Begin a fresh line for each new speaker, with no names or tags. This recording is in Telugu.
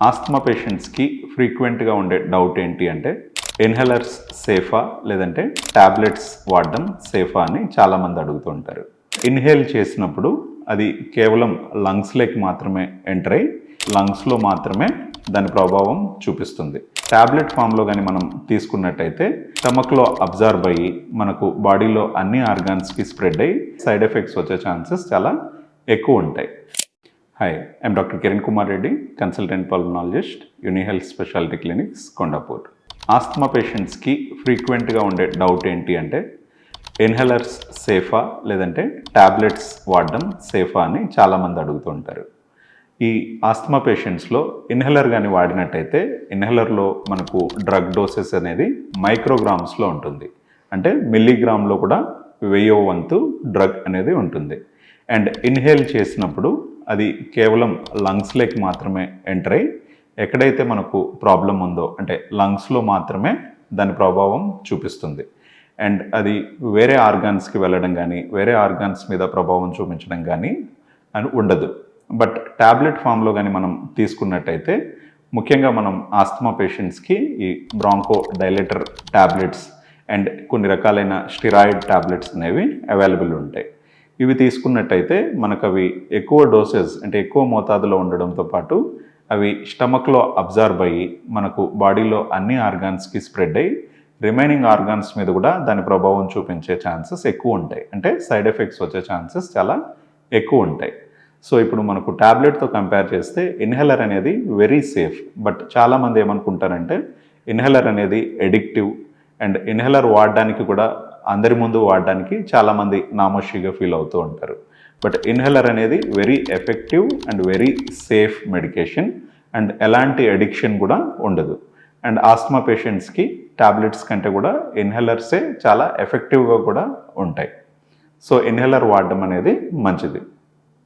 ఆస్తమా పేషెంట్స్కి ఫ్రీక్వెంట్గా ఉండే డౌట్ ఏంటి అంటే ఇన్హేలర్స్ సేఫా లేదంటే టాబ్లెట్స్ వాడడం సేఫా అని చాలామంది అడుగుతుంటారు. ఇన్హేల్ చేసినప్పుడు అది కేవలం లంగ్స్లోకి మాత్రమే ఎంటర్ అయ్యి లంగ్స్లో మాత్రమే దాని ప్రభావం చూపిస్తుంది. టాబ్లెట్ ఫామ్లో కానీ మనం తీసుకున్నట్టయితే స్టమక్లో అబ్జర్వ్ అయ్యి మనకు బాడీలో అన్ని ఆర్గాన్స్కి స్ప్రెడ్ అయ్యి సైడ్ ఎఫెక్ట్స్ వచ్చే ఛాన్సెస్ చాలా ఎక్కువ ఉంటాయి. Hi, I'm doctor Kiran Kumar Reddy, consultant pulmonologist, Unihealth specialty clinics, Kondapur. Asthma పేషెంట్స్కి ఫ్రీక్వెంట్గా ఉండే డౌట్ ఏంటి అంటే ఇన్హేలర్స్ సేఫా లేదంటే టాబ్లెట్స్ వాడడం సేఫా అని చాలామంది అడుగుతుంటారు. ఈ ఆస్తమా పేషెంట్స్లో ఇన్హేలర్ కానీ వాడినట్టయితే ఇన్హేలర్లో మనకు డ్రగ్ డోసెస్ అనేది మైక్రోగ్రామ్స్లో ఉంటుంది. అంటే మిల్లీగ్రామ్లో కూడా 1000వ వంతు డ్రగ్ అనేది ఉంటుంది. అండ్ ఇన్హేల్ చేసినప్పుడు అది కేవలం లంగ్స్లోకి మాత్రమే ఎంటర్ అయ్యి ఎక్కడైతే మనకు ప్రాబ్లం ఉందో అంటే లంగ్స్లో మాత్రమే దాని ప్రభావం చూపిస్తుంది. అండ్ అది వేరే ఆర్గాన్స్కి వెళ్ళడం కానీ వేరే ఆర్గాన్స్ మీద ప్రభావం చూపించడం కానీ అని ఉండదు. బట్ టాబ్లెట్ ఫామ్లో కానీ మనం తీసుకున్నట్టయితే ముఖ్యంగా మనం ఆస్తమా పేషెంట్స్కి ఈ బ్రాంకో డైలేటర్ టాబ్లెట్స్ అండ్ కొన్ని రకాలైన స్టిరాయిడ్ టాబ్లెట్స్ అనేవి అవైలబుల్ ఉంటాయి. ఇవి తీసుకున్నట్టయితే మనకు అవి ఎక్కువ డోసెస్ అంటే ఎక్కువ మోతాదులో ఉండడంతో పాటు అవి స్టమక్లో అబ్జర్వ్ అయ్యి మనకు బాడీలో అన్ని ఆర్గాన్స్కి స్ప్రెడ్ అయ్యి రిమైనింగ్ ఆర్గాన్స్ మీద కూడా దాని ప్రభావం చూపించే ఛాన్సెస్ ఎక్కువ ఉంటాయి. అంటే సైడ్ ఎఫెక్ట్స్ వచ్చే ఛాన్సెస్ చాలా ఎక్కువ ఉంటాయి. సో ఇప్పుడు మనకు టాబ్లెట్తో కంపేర్ చేస్తే ఇన్హేలర్ అనేది వెరీ సేఫ్. బట్ చాలామంది ఏమనుకుంటారంటే ఇన్హేలర్ అనేది ఎడిక్టివ్ అండ్ ఇన్హేలర్ వాడడానికి కూడా అందరి ముందు వాడడానికి చాలామంది నామోషిగా ఫీల్ అవుతూ ఉంటారు. బట్ ఇన్హేలర్ అనేది very effective and very safe medication and ఎలాంటి అడిక్షన్ కూడా ఉండదు. అండ్ ఆస్తమా పేషెంట్స్కి టాబ్లెట్స్ కంటే కూడా ఇన్హేలర్సే చాలా ఎఫెక్టివ్గా కూడా ఉంటాయి. సో ఇన్హేలర్ వాడడం అనేది మంచిది.